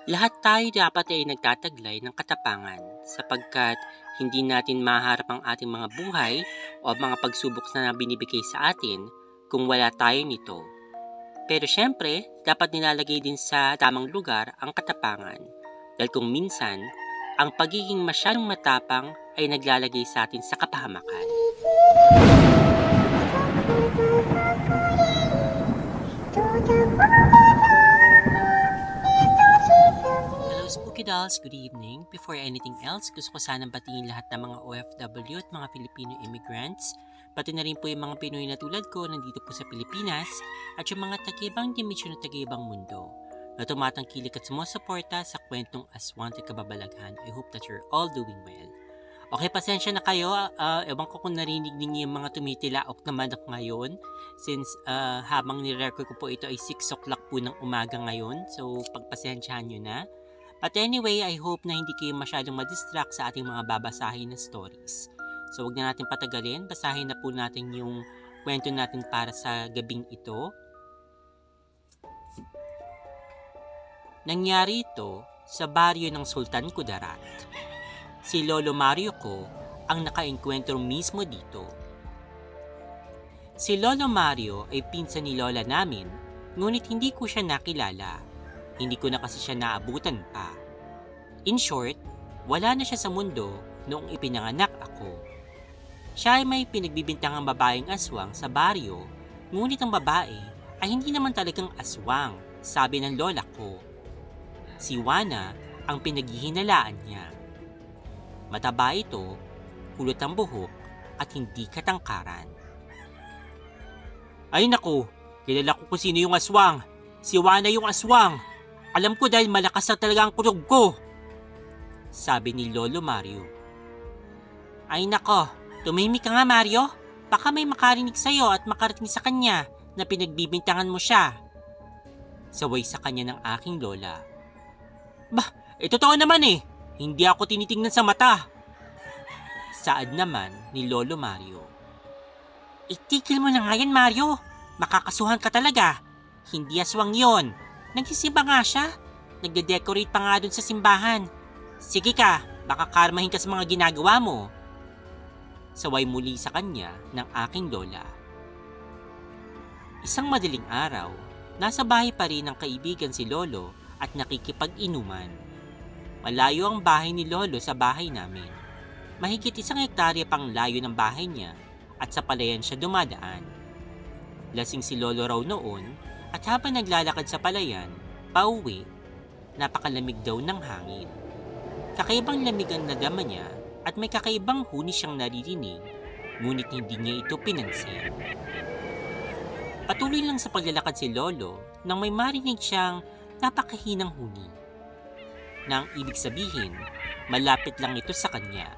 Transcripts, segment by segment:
Lahat tayo dapat ay nagtataglay ng katapangan sapagkat hindi natin maharap ang ating mga buhay o mga pagsubok na binibigay sa atin kung wala tayo nito. Pero syempre, dapat nilalagay din sa tamang lugar ang katapangan dahil kung minsan, ang pagiging masyadong matapang ay naglalagay sa atin sa kapahamakan. Hello Spooky Dolls, good evening. Before anything else, gusto ko sanang batiin lahat ng mga OFW at mga Filipino immigrants, pati na rin po yung mga Pinoy na tulad ko nandito po sa Pilipinas at yung mga taga-ibang dimensyon at taga-ibang mundo na tumatangkilik at sumusuporta sa kwentong Aswang Kababalaghan. I hope that you're all doing well. Okay, pasensya na kayo. Ewan ko kung narinig ninyo yung mga tumitilaok naman ako ngayon since habang nirecord ko po ito ay 6 o'clock po ng umaga ngayon. So, pagpasensyahan nyo na. But anyway, I hope na hindi kayo masyadong madistract sa ating mga babasahin na stories. So, wag na natin patagalin. Basahin na po natin yung kwento natin para sa gabing ito. Nangyari ito sa baryo ng Sultan Kudarat. Si Lolo Mario ko ang nakaengkwentro mismo dito. Si Lolo Mario ay pinsan ni Lola namin, ngunit hindi ko siya nakilala. Hindi ko na kasi siya naabutan pa. In short, wala na siya sa mundo noong ipinanganak ako. Siya ay may pinagbibintangang babaeng aswang sa baryo, ngunit ang babae ay hindi naman talagang aswang, sabi ng lola ko. Si Juana ang pinaghihinalaan niya. Mataba ito, kulot ang buhok at hindi katangkaran. Ay naku, kilala ko kung sino yung aswang. Si Juana yung aswang. Alam ko dahil malakas na talaga ang kutob ko, sabi ni Lolo Mario. Ay nako, tumahimik ka nga Mario. Baka may makarinig sa'yo at makarating sa kanya na pinagbibintangan mo siya, saway sa kanya ng aking lola. Bah, totoo naman eh. Hindi ako tinitingnan sa mata, saad naman ni Lolo Mario. Itigil mo na nga yan Mario. Makakasuhan ka talaga. Hindi aswang yon. Nagsisimba nga siya. Nagde-decorate pa nga dun sa simbahan. Sige ka, baka karmahin ka sa mga ginagawa mo, saway muli sa kanya ng aking lola. Isang madaling araw, nasa bahay pa rin ang kaibigan si Lolo at nakikipag-inuman. Malayo ang bahay ni Lolo sa bahay namin. Mahigit 1 hektarya pang layo ng bahay niya at sa palayan siya dumadaan. Lasing si Lolo raw noon at habang naglalakad sa palayan, pauwi, napakalamig daw ng hangin. Kakaibang lamig ang nadama niya at may kakaibang huni siyang naririnig, ngunit hindi niya ito pinansin. Patuloy lang sa paglalakad si Lolo nang may marinig siyang napakahinang huni, na ang ibig sabihin, malapit lang ito sa kanya.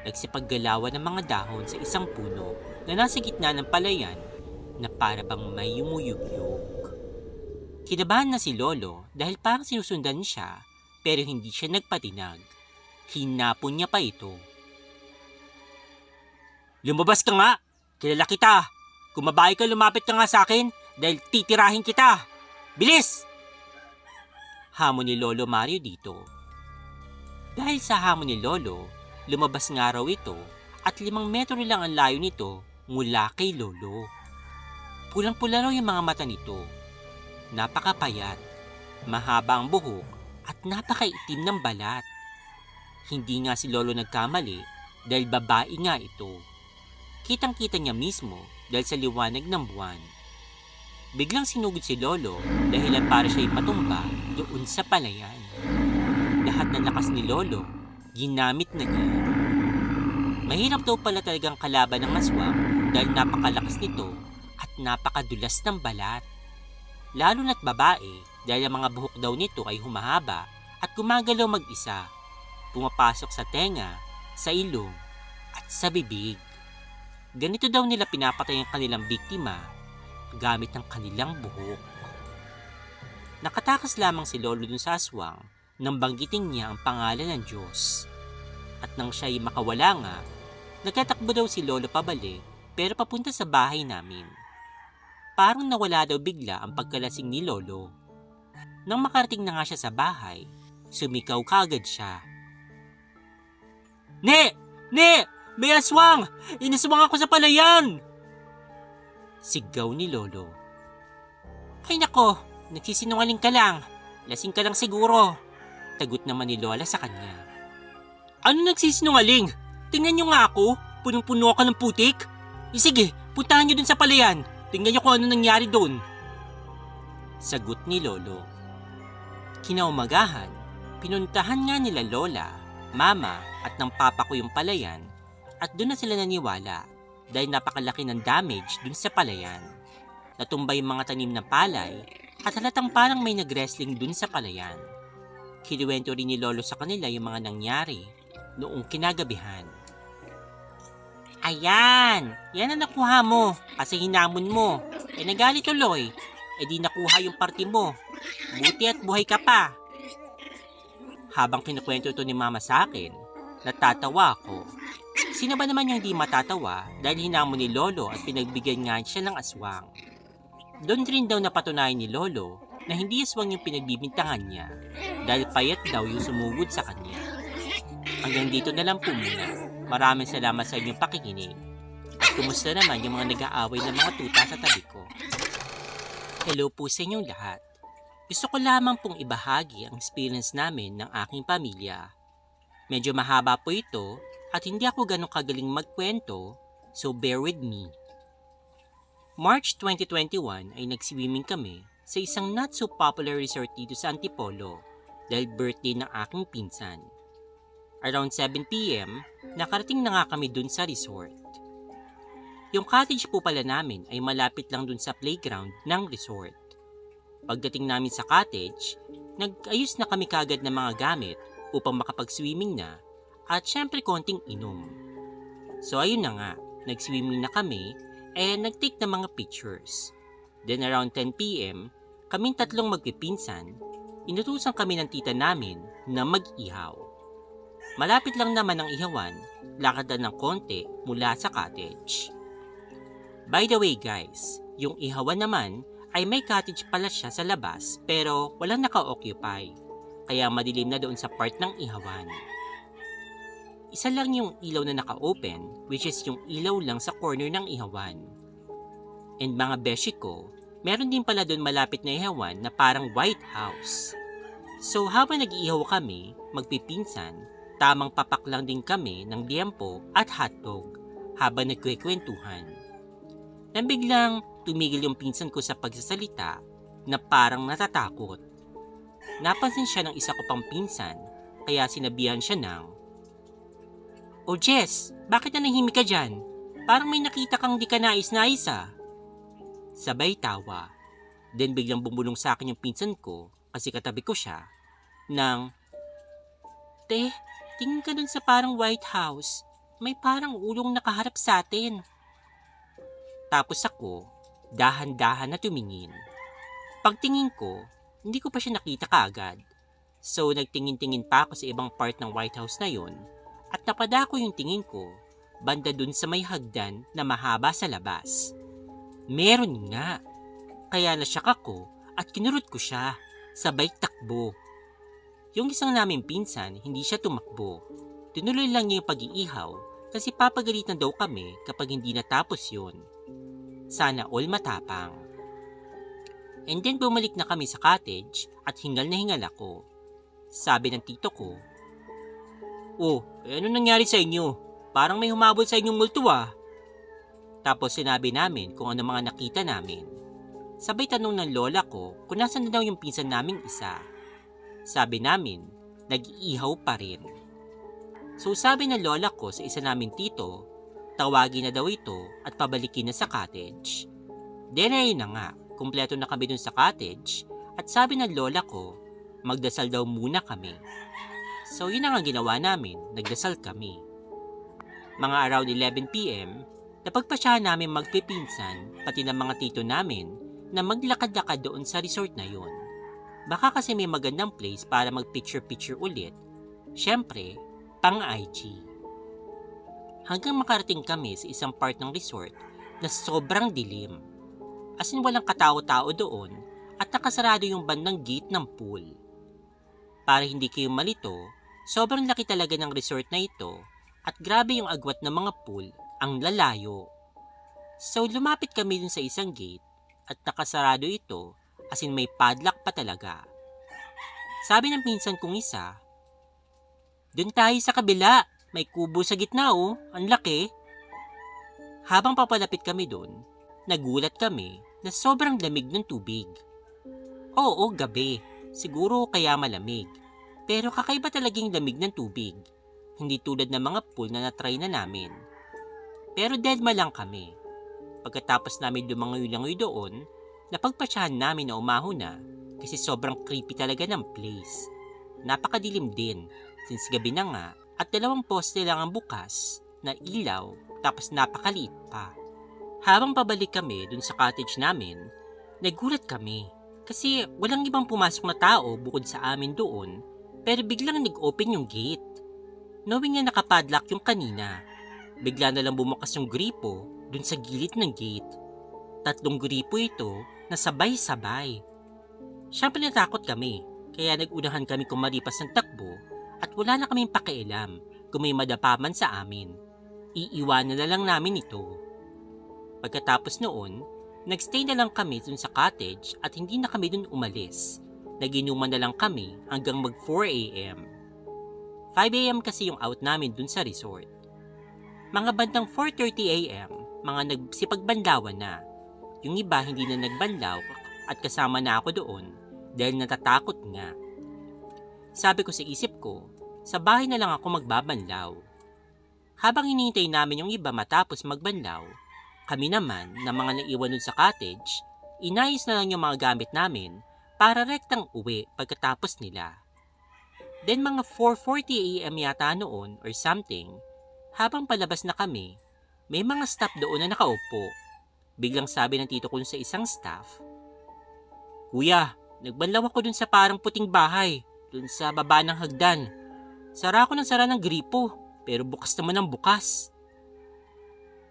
Nagsipaggalawan ng mga dahon sa isang puno na nasa gitna ng palayan na para bang may yumuyugyug. Kinabahan na si Lolo dahil parang sinusundan siya pero hindi siya nagpatinag. Hinapon niya pa ito. Lumabas ka nga! Kilala kita! Kung mabahay ka, lumapit ka nga sa akin dahil titirahin kita! Bilis! Hamon ni Lolo Mario dito. Dahil sa hamon ni Lolo, lumabas nga raw ito at 5 metro lang ang layo nito mula kay Lolo. Pulang-pula raw yung mga mata nito. Napakapayat, mahaba ang buhok at napakaitim ng balat. Hindi nga si Lolo nagkamali dahil babae nga ito. Kitang-kita niya mismo dahil sa liwanag ng buwan. Biglang sinugod si Lolo dahilan para siya'y matumba doon sa palayan. Lahat ng lakas ni Lolo, ginamit na niya. Mahirap daw pala talagang kalaban ng aswang dahil napakalakas nito at napakadulas ng balat. Lalo na't babae dahil ang mga buhok daw nito ay humahaba at gumagalaw mag-isa. Pumapasok sa tenga, sa ilong at sa bibig. Ganito daw nila pinapatay ang kanilang biktima gamit ng kanilang buhok. Nakatakas lamang si Lolo dun sa aswang nang banggitin niya ang pangalan ng Diyos. At nang siya'y makawala nga, nagtatakbo daw si Lolo pabalik pero papunta sa bahay namin. Parang nawala daw bigla ang pagkalasing ni Lolo. Nang makarating na nga siya sa bahay, sumigaw kaagad siya. Ne! Ne! May aswang! Inaswang ako sa palayan! Sigaw ni Lolo. Ay nako, nagsisinungaling ka lang. Lasing ka lang siguro. Tagot naman ni Lola sa kanya. Ano nagsisinungaling? Tingnan niyo nga ako, punong-puno ako ng putik. Sige, puntahan niyo dun sa palayan. Tingnan niyo kung ano nangyari doon. Sagot ni Lolo. Kinaumagahan, pinuntahan nga nila Lola, Mama at ng Papa ko yung palayan at doon na sila naniwala dahil napakalaki ng damage dun sa palayan. Natumbay yung mga tanim na palay at halatang parang may nag-wrestling dun sa palayan. Kinuwento rin ni Lolo sa kanila yung mga nangyari noong kinagabihan. Ayan! Yan ang nakuha mo kasi hinamon mo. Nagalit tuloy. Di nakuha yung party mo. Buti at buhay ka pa. Habang kinukwento ito ni Mama sa akin, natatawa ako. Sino ba naman yung di matatawa dahil hinamon ni Lolo at pinagbigyan nga siya ng aswang. Doon rin daw napatunayan ni Lolo na hindi aswang yung pinagbibintangan niya dahil payat daw yung sumugod sa kanya. Hanggang dito na lang po muna. Maraming salamat sa inyong pakikinig. At kumusta naman yung mga nag-aaway ng mga tuta sa tabi ko? Hello po sa inyong lahat. Gusto ko lamang pong ibahagi ang experience namin ng aking pamilya. Medyo mahaba po ito at hindi ako ganong kagaling magkwento, so bear with me. March 2021 ay nag-swimming kami sa isang not so popular resort dito sa Antipolo dahil birthday ng aking pinsan. Around 7 p.m., nakarating na nga kami dun sa resort. Yung cottage po pala namin ay malapit lang dun sa playground ng resort. Pagdating namin sa cottage, nag-ayos na kami kagad ng mga gamit upang makapag-swimming na at syempre konting inom. So ayun na nga, nag-swimming na kami and nag-take ng mga pictures. Then around 10 p.m., kaming tatlong magpipinsan, inutusan kami ng tita namin na mag-ihaw. Malapit lang naman ang ihawan, lakadan ng konti mula sa cottage. By the way guys, yung ihawan naman ay may cottage pala siya sa labas pero walang naka-occupy, kaya madilim na doon sa part ng ihawan. Isa lang yung ilaw na naka-open, which is yung ilaw lang sa corner ng ihawan. And mga beshi ko, meron din pala doon malapit na ihawan na parang White House. So habang nag-iihaw kami, magpipinsan, tamang papak lang din kami ng liempo at hotdog habang nagkwekwentuhan. Nang biglang tumigil yung pinsan ko sa pagsasalita na parang natatakot. Napansin siya ng isa ko pang pinsan kaya sinabihan siya ng, "Oh Jess, bakit nanahimik ka dyan? Parang may nakita kang di ka nais-nais ah." Sabay tawa. Then biglang bumulong sa akin yung pinsan ko kasi katabi ko siya ng, "Te, tingin ka dun sa parang White House. May parang ulong nakaharap sa atin." Tapos ako, dahan-dahan na tumingin. Pagtingin ko, hindi ko pa siya nakita kaagad. So nagtingin-tingin pa ako sa ibang part ng White House na yon at napadako yung tingin ko banda dun sa may hagdan na mahaba sa labas. Meron nga. Kaya nasyak ako at kinurot ko siya, sabay takbo. Yung isang naming pinsan, hindi siya tumakbo. Tinuloy lang niya yung pag-iihaw kasi papagalitan daw kami kapag hindi natapos yun. Sana all matapang. And then bumalik na kami sa cottage at hingal na hingal ako. Sabi ng tito ko, "Oh, ano nangyari sa inyo? Parang may humabol sa inyong multo ah." Tapos sinabi namin kung ano mga nakita namin. Sabay tanong ng lola ko kung nasan na daw yung pinsan naming isa. Sabi namin, nag-iihaw pa rin. So sabi ng lola ko sa isa naming tito, tawagin na daw ito at pabalikin na sa cottage. Then ayun na nga, kumpleto na kami dun sa cottage at sabi ng lola ko, magdasal daw muna kami. So yun na nga ginawa namin, nagdasal kami. Mga around 11 p.m., napagpasyahan namin magpipinsan pati ng mga tito namin na maglakad-lakad doon sa resort na yun. Baka kasi may magandang place para mag-picture-picture ulit. Syempre, pang-IG. Hanggang makarating kami sa isang part ng resort na sobrang dilim. As in walang katao-tao doon at nakasarado yung bandang gate ng pool. Para hindi kayo malito, sobrang laki talaga ng resort na ito at grabe yung agwat ng mga pool, ang lalayo. So lumapit kami dun sa isang gate at nakasarado ito, as in may padlock pa talaga. Sabi ng pinsan kong isa, "Dun tayo sa kabila, may kubo sa gitna oh, ang laki." Habang papalapit kami dun, nagulat kami na sobrang lamig ng tubig. Oo, gabi, siguro kaya malamig. Pero kakaiba talagang lamig ng tubig. Hindi tulad ng mga pool na natry na namin. Pero deadma lang kami. Pagkatapos namin lumangoy-langoy doon, napagpasyahan namin na umahon na kasi sobrang creepy talaga ng place. Napakadilim din since gabi na nga at 2 poste lang ang bukas na ilaw tapos napakaliit pa. Habang pabalik kami dun sa cottage namin, nagulat kami kasi walang ibang pumasok na tao bukod sa amin doon pero biglang nag-open yung gate. Knowing na nakapadlock yung kanina, bigla na lang bumukas yung gripo dun sa gilid ng gate. 3 gripo ito na sabay-sabay. Siyempre natakot kami, kaya nagunahan kami kumaripas ng takbo at wala na kaming pakialam kung may madapaman sa amin. Iiwanan na lang namin ito. Pagkatapos noon, nagstay na lang kami dun sa cottage at hindi na kami dun umalis. Naginuman na lang kami hanggang mag 4 a.m. 5 a.m. kasi yung out namin dun sa resort. Mga bandang 4:30 a.m., mga nagsipagbanlawan na. Yung iba hindi na nagbanlaw at kasama na ako doon dahil natatakot nga. Sabi ko sa isip ko, sa bahay na lang ako magbabanlaw. Habang hinihintay namin yung iba matapos magbanlaw, kami naman na mga naiwan dun sa cottage, inayos na lang yung mga gamit namin para rektang uwi pagkatapos nila. Then mga 4:40 a.m. yata noon or something, habang palabas na kami, may mga staff doon na nakaupo. Biglang sabi ng tito ko sa isang staff, "Kuya, nagbanlaw ako dun sa parang puting bahay, dun sa baba ng hagdan. Sara ako ng sara ng gripo, pero bukas naman ang bukas."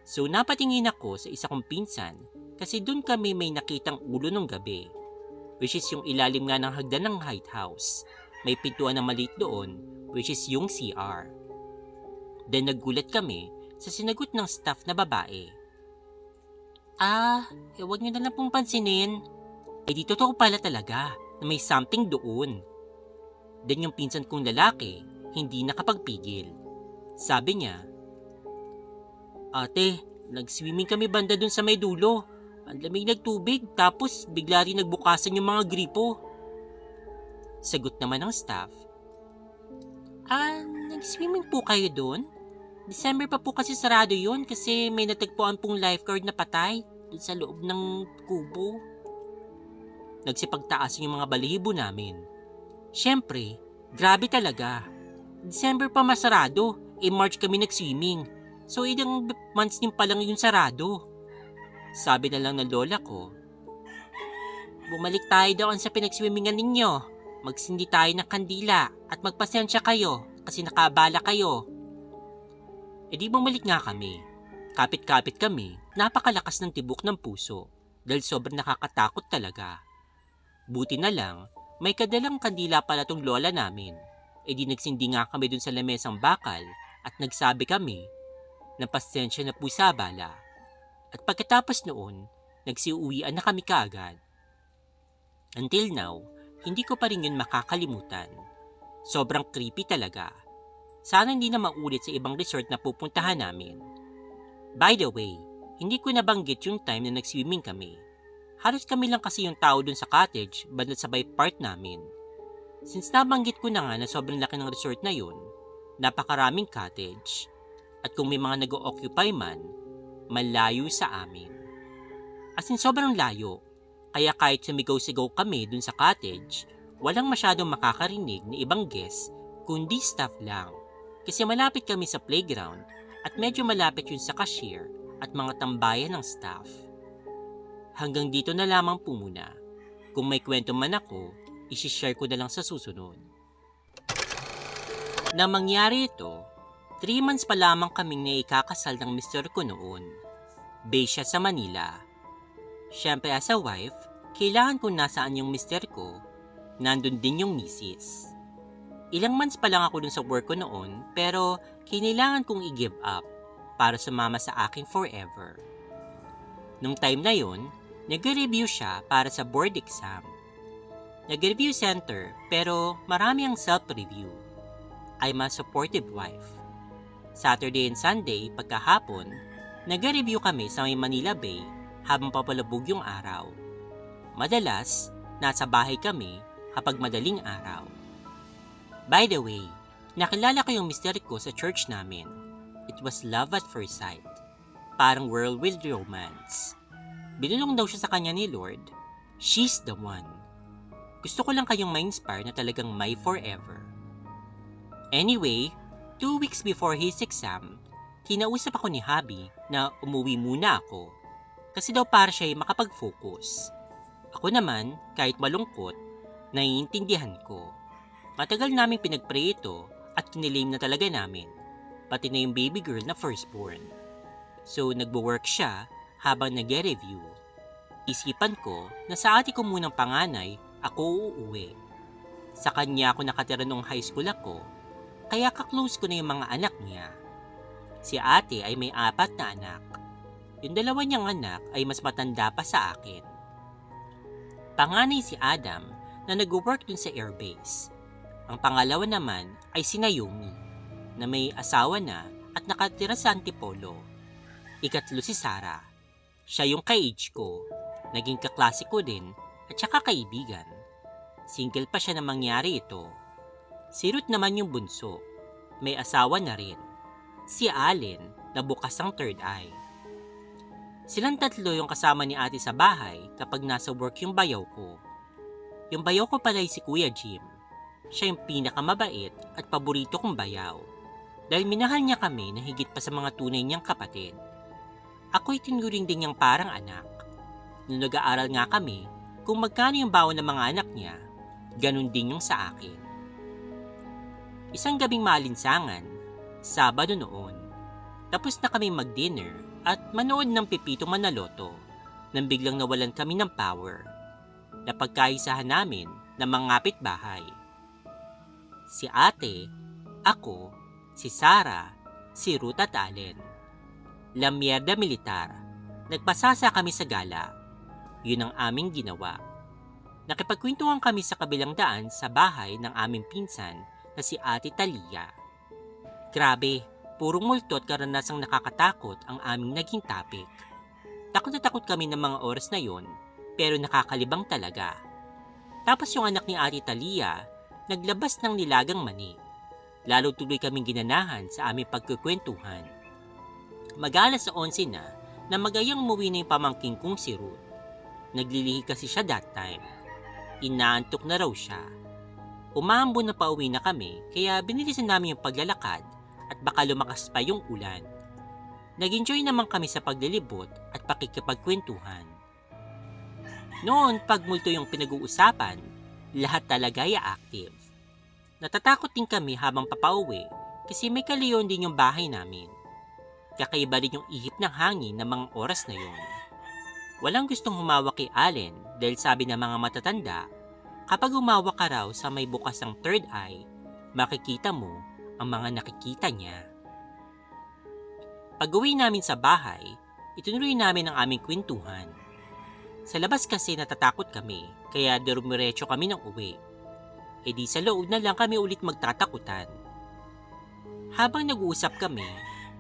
So napatingin ako sa isa kong pinsan kasi dun kami may nakitang ulo nung gabi, which is yung ilalim nga ng hagdan ng White House. May pintuan na maliit doon, which is yung CR. Then naggulat kami sa sinagot ng staff na babae. Huwag nyo na lang pong pansinin. Di totoo pala talaga na may something doon." Then yung pinsan kong lalaki, hindi nakapagpigil. Sabi niya, "Ate, nag-swimming kami banda dun sa may dulo. Ang lamig ng tubig tapos bigla rin nagbukasan yung mga gripo." Sagot naman ng staff, "Nag-swimming po kayo doon? December pa po kasi sarado yun kasi may natagpuan pong lifeguard na patay dun sa loob ng kubo." Nagsipagtaas yung mga balahibo namin. Siyempre, grabe talaga. December pa masarado, March kami nag-swimming. So ilang months din pa lang yung sarado. Sabi na lang ng lola ko, "Bumalik tayo doon sa pinag-swimmingan ninyo. Magsindi tayo ng kandila at magpasensya kayo kasi nakabala kayo." Di bumalik nga kami. Kapit-kapit kami, napakalakas ng tibok ng puso dahil sobrang nakakatakot talaga. Buti na lang, may kadalang kandila pala tong lola namin. Di nagsindi nga kami dun sa lamesang bakal at nagsabi kami na pasensya na po sa abala. At pagkatapos noon, nagsiuwian na kami kaagad. Until now, hindi ko pa rin yun makakalimutan. Sobrang creepy talaga. Sana hindi na maulit sa ibang resort na pupuntahan namin. By the way, hindi ko nabanggit yung time na nag-swimming kami. Halos kami lang kasi yung tao dun sa cottage banat sabay part namin. Since nabanggit ko na nga na sobrang laki ng resort na yun, napakaraming cottage. At kung may mga nag-o-occupy man, malayo sa amin. As in sobrang layo. Kaya kahit sumigaw-sigaw kami dun sa cottage, walang masyadong makakarinig na ibang guest kundi staff lang. Kasi malapit kami sa playground at medyo malapit yun sa cashier at mga tambayan ng staff. Hanggang dito na lamang po muna. Kung may kwento man ako, isi-share ko na lang sa susunod. Nang mangyari ito, 3 months pa lamang kaming naikakasal ng mister ko noon. Based siya sa Manila. Siyempre as a wife, kailangan kung nasaan yung mister ko, nandun din yung misis. Ilang months pa lang ako dun sa work ko noon pero kinailangan kong i-give up para sumama sa akin forever. Nung time na yon, nag-review siya para sa board exam. Nag-review center pero marami ang self-review. I'm a supportive wife. Saturday and Sunday, pagkahapon, nag-review kami sa may Manila Bay habang papalabog yung araw. Madalas, nasa bahay kami kapag madaling araw. By the way, nakilala ko yung mister ko sa church namin. It was love at first sight. Parang whirlwind romance. Binulong daw siya sa kanya ni Lord, she's the one. Gusto ko lang kayong ma-inspire na talagang my forever. Anyway, 2 weeks before his exam, kinausap ako ni Habi na umuwi muna ako kasi daw para siya ay makapag-focus. Ako naman, kahit malungkot, naiintindihan ko. Matagal naming pinag-pray ito at kinilaim na talaga namin, pati na yung baby girl na firstborn. So nagbo-work siya habang nag-review. Isipan ko na sa ate ko munang panganay, ako uuwi. Sa kanya ako nakatira nung high school ako, kaya kaklose ko na yung mga anak niya. Si ate ay may 4 na anak. Yung 2 niyang anak ay mas matanda pa sa akin. Panganay si Adam na nag-work dun sa airbase. Ang pangalawa naman ay si Naomi na may asawa na at nakatira sa Antipolo. Ikatlo si Sarah. Siya yung ka-age ko, naging kaklase ko din at saka kaibigan. Single pa siya na mangyari ito. Si Ruth naman yung bunso. May asawa na rin. Si Allen na bukas ang third eye. Silang 3 yung kasama ni ate sa bahay kapag nasa work yung bayaw ko. Yung bayaw ko pala ay si Kuya Jim. Siya yung pinakamabait at paborito kong bayaw. Dahil minahal niya kami na higit pa sa mga tunay niyang kapatid. Ako'y tinuring din niyang parang anak. Nung nag-aaral nga kami, kung magkano yung bawon ng mga anak niya, ganun din yung sa akin. Isang gabing maalinsangan, Sabado noon. Tapos na kami mag-dinner at manood ng Pepito Manaloto nang biglang nawalan kami ng power. Napagkaisahan namin ng mga kapitbahay. Si ate, ako, si Sarah, si Ruth at Allen. La mierda militar. Nagpasasa kami sa gala. Yun ang aming ginawa. Nakipagkwentuhan kami sa kabilang daan sa bahay ng aming pinsan na si Ate Talia. Grabe, purong multo at karanasang nakakatakot ang aming naging topic. Takot na takot kami ng mga oras na yon, pero nakakalibang talaga. Tapos yung anak ni Ate Talia, naglabas ng nilagang mani. Lalo tuloy kaming ginanahan sa aming pagkukwentuhan. Mag-alas 11 na magayang umuwi na yung pamangking kong si Ruth. Naglilihi kasi siya that time. Inaantok na raw siya. Umambon na pauwi na kami kaya binilisan namin yung paglalakad at baka lumakas pa yung ulan. Nag-enjoy naman kami sa paglilibot at pakikipagkwentuhan. Noon, pag multo yung pinag-uusapan, lahat talaga ay active. Natatakot din kami habang papauwi kasi may kaleon din yung bahay namin. Kakaiba rin yung ihip ng hangin ng mga oras na yun. Walang gustong humawak kay Allen dahil sabi ng mga matatanda, kapag humawak ka raw sa may bukas ng third eye, makikita mo ang mga nakikita niya. Pag-uwi namin sa bahay, itinuloy namin ang aming kwentuhan. Sa labas kasi natatakot kami, kaya dumiretso kami ng uwi. E di sa loob na lang kami ulit magtatakutan. Habang nag-uusap kami,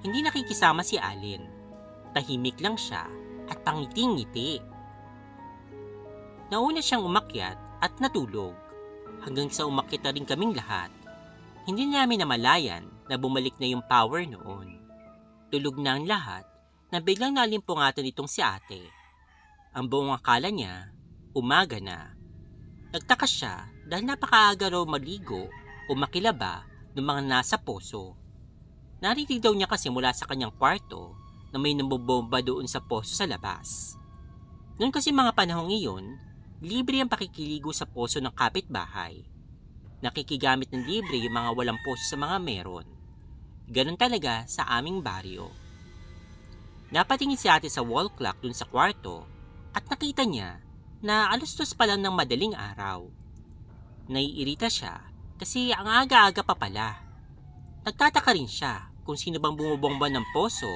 hindi nakikisama si Allen. Tahimik lang siya at pangiting-ngiti. Nauna siyang umakyat at natulog. Hanggang sa umakyat na rin kaming lahat. Hindi namin namalayan na bumalik na yung power noon. Tulog na ang lahat na biglang nalimpungatan itong si ate. Ang buong akala niya, umaga na. Nagtaka siya dahil napakaaga raw maligo o makilaba ng mga nasa poso. Narinig daw niya kasi mula sa kanyang kwarto na may nambobomba doon sa poso sa labas. Noon kasi mga panahong iyon, libre ang pakikiligo sa poso ng kapitbahay. Nakikigamit ng libre yung mga walang poso sa mga meron. Ganon talaga sa aming baryo. Napatingin si ate sa wall clock dun sa kwarto at nakita niya na alas 2 pa lang ng madaling araw. Naiirita siya kasi ang aga-aga pa pala. Nagtataka rin siya kung sino bang bumubomba ng poso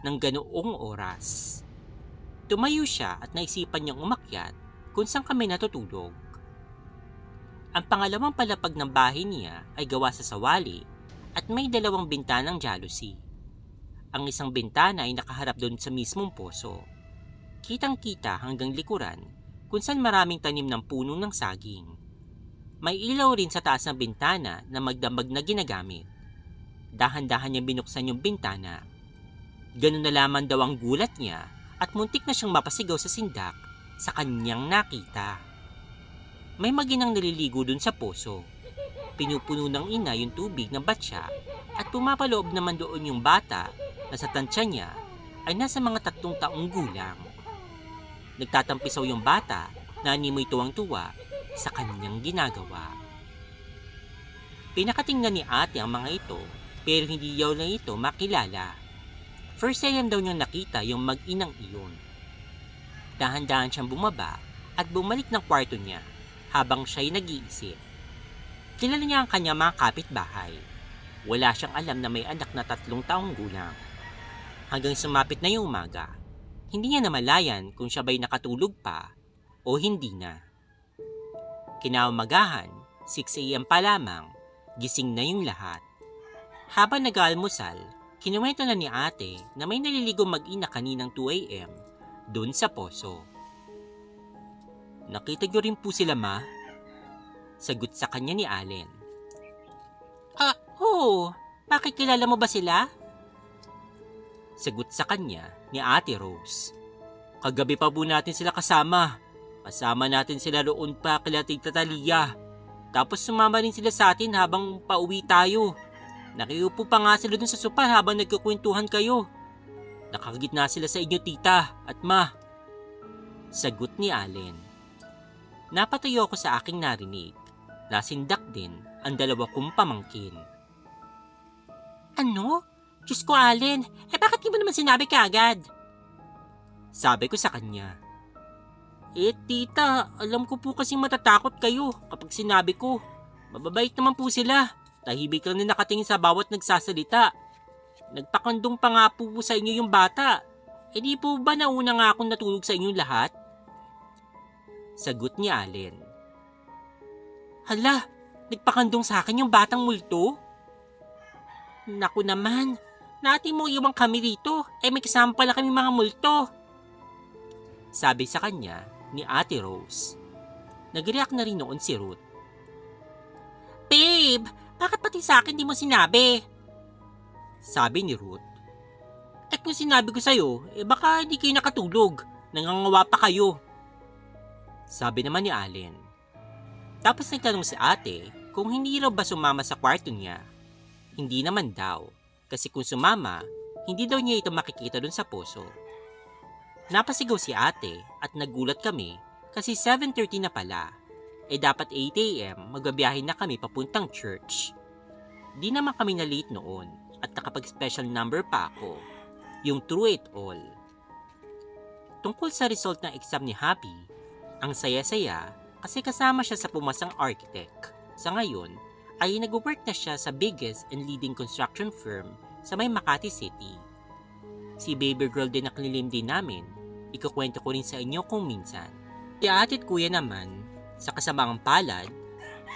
ng ganoong oras. Tumayo siya at naisipan niyang umakyat kung saan kami natutulog. Ang pangalawang palapag ng bahay niya ay gawa sa sawali at may 2 bintanang jalousie. Ang isang bintana ay nakaharap doon sa mismong poso. Kitang-kita hanggang likuran kung saan maraming tanim ng puno ng saging. May ilaw rin sa taas ng bintana na magdamag na ginagamit. Dahan-dahan niya binuksan yung bintana. Ganun na lamang daw ang gulat niya at muntik na siyang mapasigaw sa sindak sa kanyang nakita. May maginang naliligo dun sa poso. Pinupuno ng ina yung tubig ng batya at pumapaloob naman doon yung bata na sa tansya niya ay nasa mga 3 taong gulang. Nagtatampisaw yung bata na animoy tuwang-tuwa sa kanyang ginagawa. Pinakatingnan ni ate ang mga ito pero hindi daw na ito makilala. First time daw niyang nakita yung mag-inang iyon. Dahan-dahan siyang bumaba at bumalik ng kwarto niya habang siya'y nag-iisip. Kilala niya ang kanyang mga kapitbahay. Wala siyang alam na may anak na 3 taong gulang. Hanggang sumapit na yung umaga, hindi niya namalayan kung siya ba'y nakatulog pa o hindi na. Kinaumagahan, 6 a.m. pa lamang, gising na yung lahat. Habang nag-aalmusal, kinuwento na ni ate na may naliligo mag-ina kaninang 2 a.m. doon sa poso. Nakita niyo rin po sila, ma? Sagot sa kanya ni Allen. Oo. Bakit kilala mo ba sila? Sagot sa kanya ni Ate Rose. Kagabi pa po natin sila kasama. Kasama natin sila roon pa kila Tita Talia. Tapos sumama rin sila sa atin habang pauwi tayo. Nakiupo pa nga sila dun sa sopa habang nagkukwentuhan kayo. Nakagitna sila sa inyo, tita at ma. Sagot ni Allen. Napatayo ako sa aking narinig. Nasindak din ang 2 kong pamangkin. Ano? Diyos ko, Allen, bakit di mo naman sinabi kaagad? Sabi ko sa kanya. Tita, alam ko po kasing matatakot kayo kapag sinabi ko. Mababait naman po sila. Tahimik lang na nakatingin sa bawat nagsasalita. Nagpakandong pa nga po sa inyo yung bata. Di po ba nauna nga akong natulog sa inyong lahat? Sagot ni Allen. Hala, nagpakandong sa akin yung batang multo? Naku naman, natin mo iwang kami rito. May kasama pala kami mga multo. Sabi sa kanya ni Ate Rose. Nag-react na rin noon si Ruth. Babe, bakit pati sa akin di mo sinabi? Sabi ni Ruth. Kung sinabi ko sa'yo, baka hindi kayo nakatulog. Nangangawa pa kayo. Sabi naman ni Allen. Tapos nagtanong si ate kung hindi raw ba sumama sa kwarto niya. Hindi naman daw, kasi kung sumama, hindi daw niya ito makikita dun sa poso. Napasigaw si ate at nagulat kami kasi 7:30 na pala. Dapat 8 a.m. magbabiyahe na kami papuntang church. Di naman kami na late noon at nakapag-special number pa ako, yung True It All. Tungkol sa result ng exam ni Happy, ang saya-saya kasi kasama siya sa pumasang architect. Sa ngayon, ay nag-work na siya sa biggest and leading construction firm sa may Makati City. Si baby girl din na kinilim din namin, ikukwento ko rin sa inyo kung minsan. Si ate at kuya naman, sa kasamaang palad,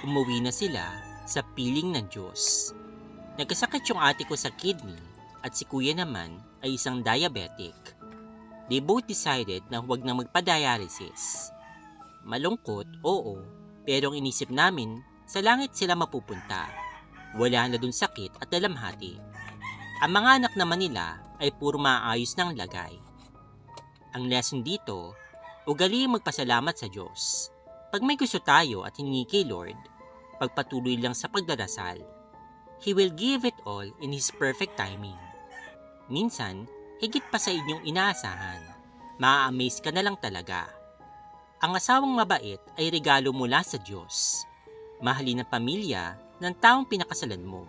umuwi na sila sa piling ng Diyos. Nagkasakit yung ate ko sa kidney at si kuya naman ay isang diabetic. They both decided na huwag na magpa-dialysis. Malungkot, oo, pero ang inisip namin, sa langit sila mapupunta. Wala na dun sakit at dalamhati. Ang mga anak naman nila ay puro maayos ng lagay. Ang lesson dito, ugali magpasalamat sa Diyos. Pag may gusto tayo at hiningi kay Lord, pagpatuloy lang sa pagdarasal. He will give it all in His perfect timing. Minsan, higit pa sa inyong inaasahan. Maa-amaze ka na lang talaga. Ang asawang mabait ay regalo mula sa Diyos. Mahalin ang pamilya ng taong pinakasalan mo.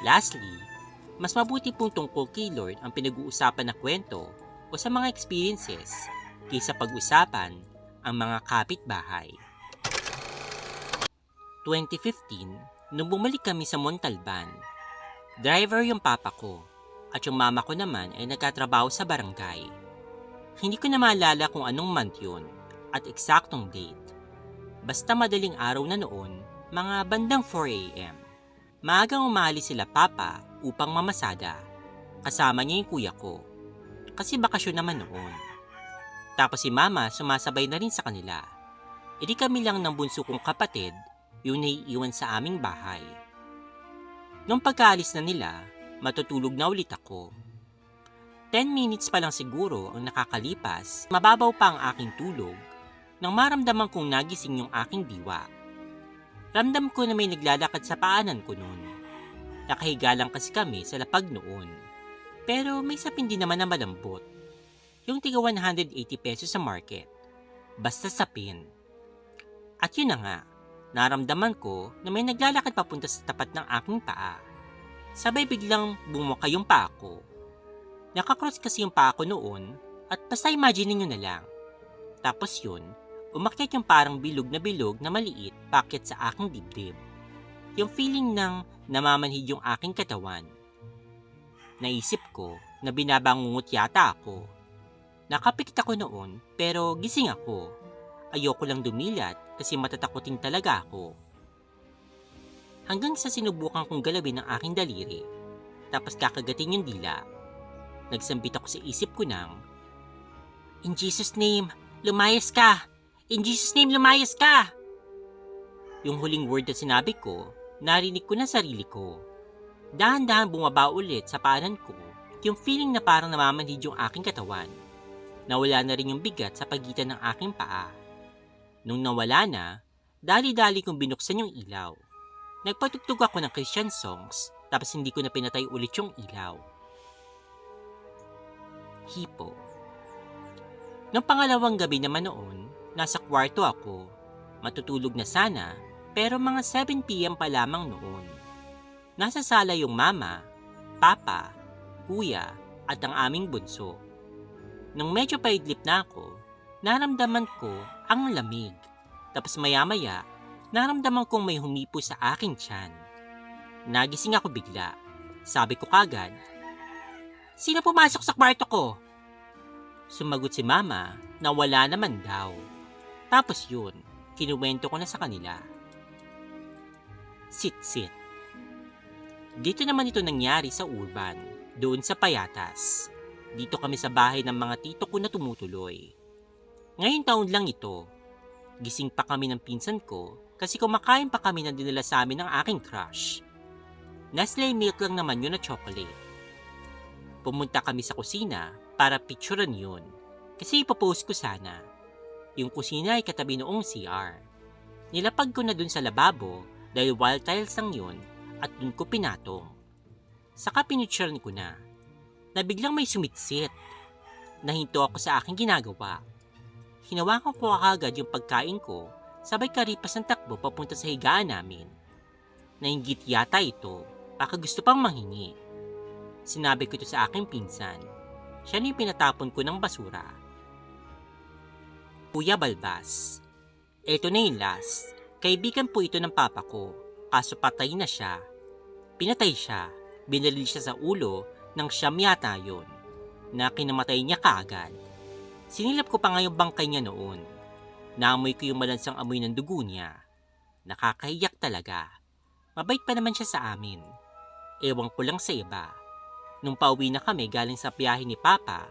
Lastly, mas mabuti pong tungkol kay Lord ang pinag-uusapan na kwento o sa mga experiences kaysa pag-usapan ang mga kapitbahay. 2015, nung bumalik kami sa Montalban, driver yung papa ko at yung mama ko naman ay nagtatrabaho sa barangay. Hindi ko na maalala kung anong month yun at eksaktong date. Basta madaling araw na noon, mga bandang 4 a.m. Maagang umalis sila papa upang mamasada. Kasama niya yung kuya ko. Kasi bakasyon naman noon. Tapos si mama sumasabay na rin sa kanila. Edi kami lang ng bunso kong kapatid yung naiiwan sa aming bahay. Nung pagkaalis na nila, matutulog na ulit ako. 10 minutes pa lang siguro ang nakakalipas, mababaw pa ang aking tulog nang maramdaman kong nagising yung aking diwa. Ramdam ko na may naglalakad sa paanan ko noon. Nakahiga lang kasi kami sa lapag noon. Pero may sapin din naman na malambot. Yung tiga 180 pesos sa market. Basta sapin. At yun na nga, naramdaman ko na may naglalakad papunta sa tapat ng aking paa. Sabay biglang bumuka yung paa ko. Nakakross kasi yung paa ko noon at basta imagine nyo na lang. Tapos yun, umakyat yung parang bilog na maliit pakyat sa aking dibdib. Yung feeling ng namamanhid yung aking katawan. Naisip ko na binabangungot yata ako. Nakapikit ako noon pero gising ako. Ayoko lang dumilat kasi matatakotin talaga ako. Hanggang sa sinubukan kong galawin ang aking daliri. Tapos kakagatin yung dila. Nagsambit ako sa isip ko ng, "In Jesus' name, lumayas ka! In Jesus' name, lumayas ka!" Yung huling word na sinabi ko, narinig ko na sarili ko. Dahan-dahan bumaba ulit sa paanan ko, yung feeling na parang namamanhid yung aking katawan. Nawala na rin yung bigat sa pagitan ng aking paa. Nung nawala na, dali-dali kong binuksan yung ilaw. Nagpatugtog ako ng Christian songs, tapos hindi ko na pinatay ulit yung ilaw. Hipo. Nung pangalawang gabi naman noon, nasa kwarto ako. Matutulog na sana, pero mga 7 p.m. pa lamang noon. Nasa sala yung mama, papa, kuya, at ang aming bunso. Nung medyo paidlip na ako, naramdaman ko ang lamig. Tapos maya-maya, naramdaman kong may humipo sa aking tiyan. Nagising ako bigla. Sabi ko kagad, "Sino pumasok sa kwarto ko?" Sumagot si mama na wala naman daw. Tapos yun, kinuwento ko na sa kanila. Sit-sit. Dito naman ito nangyari sa urban, doon sa Payatas. Dito kami sa bahay ng mga tito ko na tumutuloy. Ngayong taon lang ito. Gising pa kami ng pinsan ko kasi kumakain pa kami ng dinala sa amin ng aking crush. Nestle milk lang naman yun na chocolate. Pumunta kami sa kusina para picturean yun kasi ipopost ko sana. Yung kusina ay katabi noong CR. Nilapag ko na dun sa lababo dahil wall tiles lang yun at dun ko pinatong. Saka pinicturean ko na biglang may sumitsit. Nahinto ako sa aking ginagawa. Hinawakan ko agad yung pagkain ko, sabay karipas ng takbo papunta sa higaan namin. Nainggit yata ito, baka gusto pang manghingi. Sinabi ko ito sa aking pinsan. Siya na yung pinatapon ko ng basura. Kuya Balbas. Ito na yung last. Kaibigan po ito ng papa ko, kaso patay na siya. Pinatay siya, binalil siya sa ulo ng siyam yata yun, na kinamatay niya kaagad. Sinilap ko pa nga yung bangkay niya noon. Naamoy ko yung malansang amoy ng dugo niya. Nakakahiyak talaga. Mabait pa naman siya sa amin. Ewan ko lang sa iba. Nung pauwi na kami galing sa biyahe ni Papa,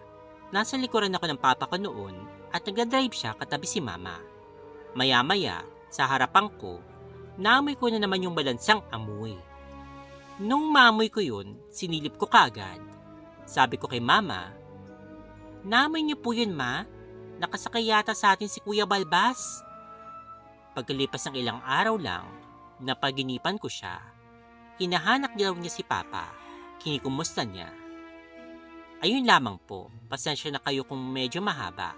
nasa likuran ako ng Papa ko noon at nagdadrive siya katabi si Mama. Maya-maya, sa harapan ko, naamoy ko na naman yung malansang amoy. Nung maamoy ko yun, sinilip ko kagad. Sabi ko kay Mama, "Naamoy niyo po yun, Ma? Nakasakay yata sa atin si Kuya Balbas." Pagkalipas ng ilang araw lang, napaginipan ko siya. Hinahanap daw niya si Papa. Kinikumusta niya. Ayun lamang po, pasensya na kayo kung medyo mahaba.